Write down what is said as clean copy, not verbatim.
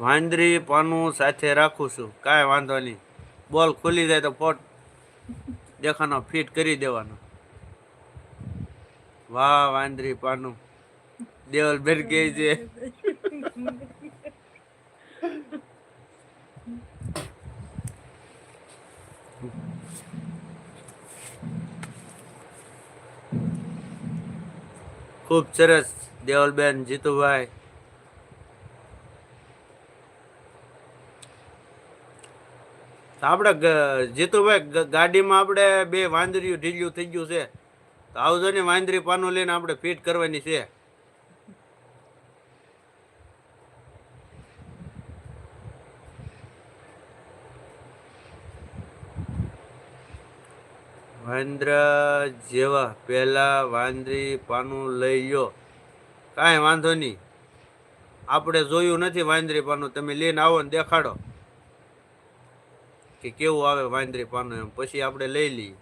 વાંદરી પાનું સાથે રાખું છું, કાંઈ વાંધો નહીં. બોલ ખુલી જાય તો ફોટ દેખાનો ફિટ કરી દેવાનો. વાહ વાંદરી પાનું. દેવલ બેન કે છે ખૂબ સરસ દેવલબેન, જીતુભાઈ. આપણે જીતુભાઈ ગાડીમાં આપણે બે વાંદરીયું ઢીલ્યું થઈ ગયું છે, તો આવજો ને વાંદરી પાનું લઈને આપણે ફિટ કરવાની છે. વાંદર જેવા પેલા વાંદરી પાનું લઈ લો, કાંઈ વાંધો નહીં. આપણે જોયું નથી વાંદરી પાનું, તમે લઈને આવો ને દેખાડો કે કેવું આવે વાંદરી પાનું, એમ પછી આપણે લઈ લઈએ.